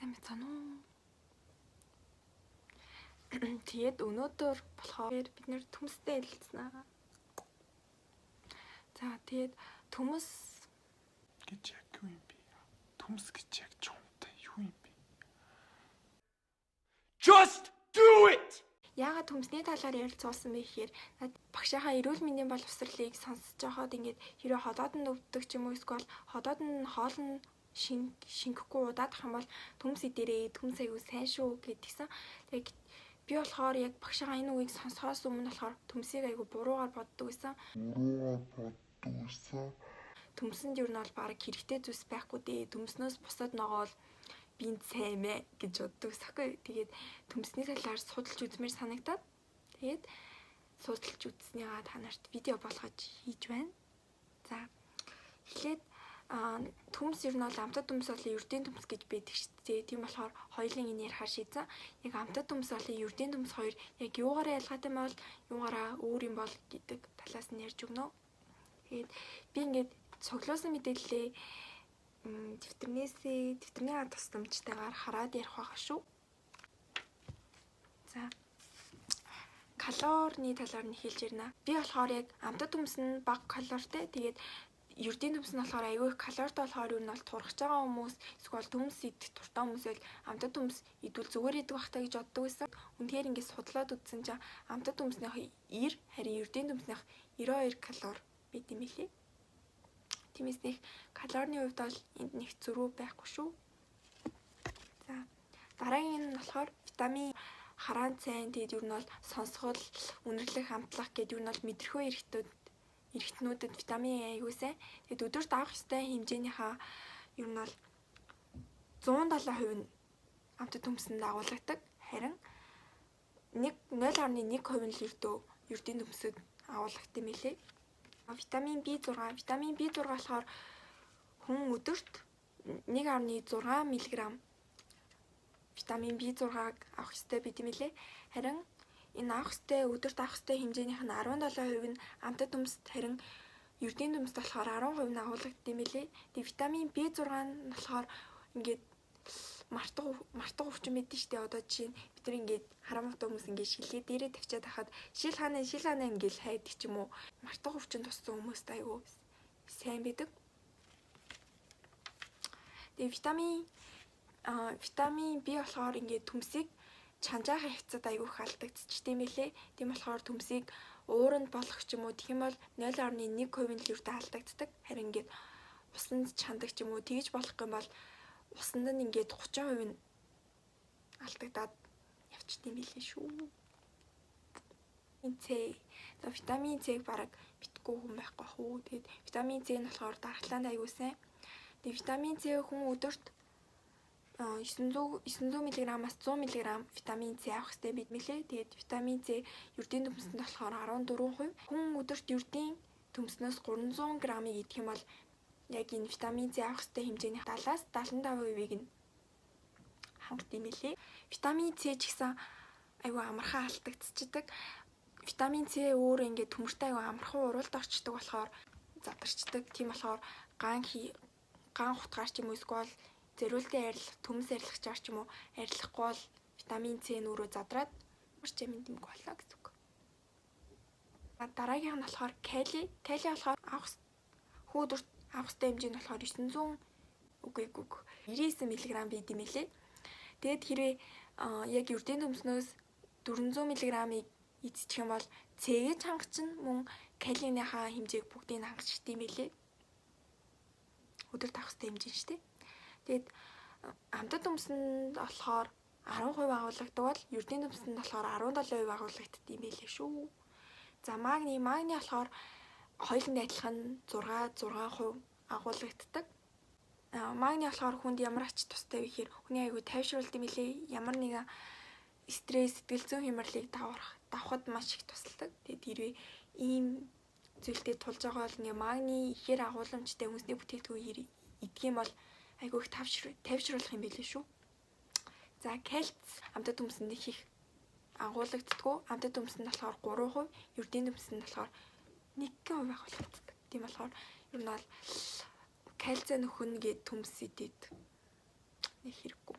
мэдсэн үү? Тэгээд өнөөдөр болохоор бид нэр төмстэй хэлсэн аа. За тэгээд төмс гэж яг юу юм бэ? Төмс гэж яг чонтой юу юм бэ? Just do it. яагаад төмсний талаар ярилцуулсан бэ гэхээр над багшийнхаа эрүүл мэндийн боловсролыг сонсож байхад ингээд хэрэв ходоод нь өвддөг ч юм уу эсвэл ходоод нь хоол нь шингэхгүй удаадах юм бол төмс идэрээ, төмс аягүй сайн шүү гэдгийгсэн. Тэгээд би болохоор яг багшийнхаа энэ үгийг сонсохоос өмнө болохоор төмсийг аягүй буруугаар боддог байсан. Төмсөнд юу нь бол баг хэрэгтэй зүйлс байхгүй дээ. Төмснөөс бусад ногоол бинд сайн мэ гэж боддог сахгүй. Тэгээд төмсний талаар судалж үзмээр санагдаад тэгээд судалж үзснийгаа та нарт видео болгож хийж байна. За эхлээд төмс ер нь бол амтад төмс болон ердийн төмс гэж байдаг шүү дээ. Тийм болохоор хоёулын энэ ярихаар шийдсэн. Яг амтад төмс болон ердийн төмс хоёр яг юугаараа ялгаатай бол юугаараа өөр юм бол гэдэг талаас нь ярьж өгнө. Тэгээд би ингээд цуглуулсан мэдээлэлээ дэвтэрний тусламжтайгаар хараад ярих байгаа шүү. За калорины талаар нь хэлж ярина. Би болохоор яг амтад төмс нь бага калоритой. Тэгээд ердийн төмс нь болохоор аягүй их калоритой болохоор юу нь бол турхаж байгаа хүмүүс эсвэл төмс идэх туртай хүмүүс бол амтад төмс идвэл зүгээр идэх бахтаа гэж боддог байсан. Үнэхээр ингээд судлаад үзсэн чинь амтад төмснийх 90 харин ердийн төмснийх 92 калори байт юм билий. Тиймээс нэг калорины хувьд бол энд нэг зөрүү байхгүй шүү. За дараагийн нь болохоор витамин хараан цайн тэгээд юу нь бол сонсгол, үнэрлэх, амтлах гэдэг юу нь бол мэдрэхүй эрэгтнүүдэд витамин аягүй сайн. Тэгээд өдөрт авах ёстой хэмжээнийхээ юу нь бол 170% нь амтад төмсөнд агуулгадаг. Харин 0.1% нь л ердийн төмсөд агуулгадаг юм билээ. Витамин B6 болохоор хүн өдөрт 1.6 мг витамин B6-г авах ёстой байт юм лээ. Харин энэ өдөрт авах ёстой хэмжээнийх нь 17% нь амтад төмсд, харин ердийн төмсд болохоор 10% нь агуулгадаг юм лээ. Тэгээ витамин B6 нь болохоор ингээд мартах өвчин мэдэн штэ. Одоо жишээ нь бид нар ингээд харамтай хүмүүс ингээд шилээ дээрээ тавьчаад хахад шил хаана ингээд хайдаг ч юм уу. Мартах өвчин туссан хүмүүст айгүй сайн байдаг. Тэгээ витамин B болохоор ингээд төмсийг чанжаахын хязгаарт айгүй их алдагдчихтэй юм лээ. Тийм болохоор төмсийг ууранд болгох ч юм уу тэгэх юм бол 0.1% нь л өртөө алдагддаг. Харин ингээд усанд чандаг ч юм уу тэгж болох юм бол усанд нь ингээд 30% нь алдагдаад явчихсан юм билээ шүү. Витамин C-г бараг битггүй хүн байхгүй хөө. Тэгээд витамин C нь болохоор дархлаанд аягүй сайн. Тэгээд витамин C хүн өдөрт 900 мг-аас 100 мг витамин C авах хэрэгтэй бид мэлээ. Тэгээд витамин C ердийн төмсөнд болохоор 14%. Хүн өдөрт ердийн төмснөөс 300 г-ыг идэх юм бол яг энэ витамин C авах хэрэгтэй хэмжээний 70-аас 75%-ийг нь хангах юм билээ. Витамин C ч гэсэн аюу амархан алдагдчихдаг. Витамин C өөр ингээд төмөртэй аюу амархан уралд орчдөг болохоор задарчдаг. Тийм болохоор ган хутгаар ч юм уу эсвэл зэрүүлдэ төмс арилгачаар ч юм уу арилгахгүй бол витамин C нүүрөө задраад марч амин дэмэг болно гэсэн үг. Дараагийн нь болохоор кали. Кали болохоор хөөдөрт авах ёстой хэмжээ нь болохоор 99 мг байд юм лээ. Тэгээд хэрвээ яг ердийн төмснөөс 400 мг-ыг эзчих юм бол C-г хангах чинь мөн калиныхаа хэмжээг бүгдийг хангачдаг юм лээ. Өдөрт авах ёстой хэмжээ шүү дээ. Тэгээд амтад төмсөнд болохоор 10% агуулгадаг бол ердийн төмсөнд болохоор 17% агуулгадаг юм байлээ шүү. За магний болохоор хоёуланд адилхан 6% агуулгагддаг. Магний болохоор хүнд ямар ач тустай вэ гэхээр хүний аягүй тайвшруулт юм лээ. Ямар нэгэн стресс, сэтгэл зүйн хямралыг давахад маш их тусалдаг. Тэгээд хэрвээ ийм зүйлтэй тулж байгаа бол ингээ магний ихээр агууламжтай хүнсний бүтээгдэхүүн идэх юм бол айгүй их тайвшруулах юм билээ шүү. За кальц амтад төмсөнд их агуулгаддаг. Амтад төмсөнд болохоор 3%, ердийн төмсөнд болохоор 1% агуулгаддаг. Тийм болохоор ер нь бол кальц нөхөн гээд төмс идэт нэг хэрэггүй.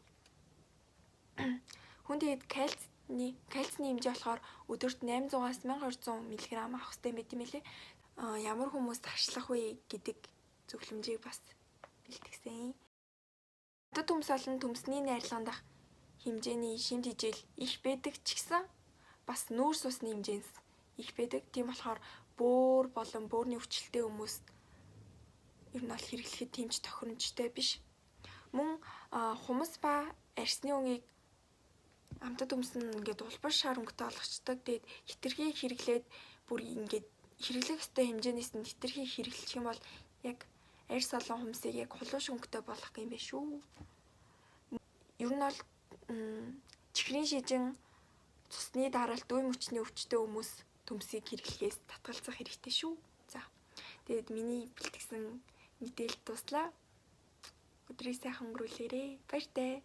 Хүн тэгээд кальцны хэмжээ болохоор өдөрт 800-аас 1200 мг авах хэрэгтэй байт юм лээ. Ямар хүмүүс ташлах вэ гэдэг зөвлөмжийг бас бэлтгэсэн. Амтд төмс болон төмсний найрлагын дах хэмжээний шимт хижээл их байдаг ч гэсэн бас нүүрс усны хэмжээс их байдаг. Тийм болохоор бөөр болон бөөрийн өвчлөлтэй хүмүүс ер нь бол хэрэглэхэд тэмч тохиромжтой биш. Мөн хумс ба арсны өнгийг амтд төмс нь ингээд улбар шар өнгөтэй болгочдөг. Тэгээд хитрхи хэрэглээд бүр ингээд хэрэглэх ёстой хэмжээнээс нь хитрхи хэрэглэх юм бол яг арьс олон хумсыг яг хулууш өнгөтэй болгох юм биш үү. Ер нь бол чихрийн шижин цусны дараалт үе мөчний өвчтөе хүмүүс төмсийг хэрэглэхээс татгалзах хэрэгтэй шүү. За. Тэгээд миний бэлтгэсэн мэдээлэл дуслаа. Өдрийг сайхан өнгөрүүлээрэй. Баяртай.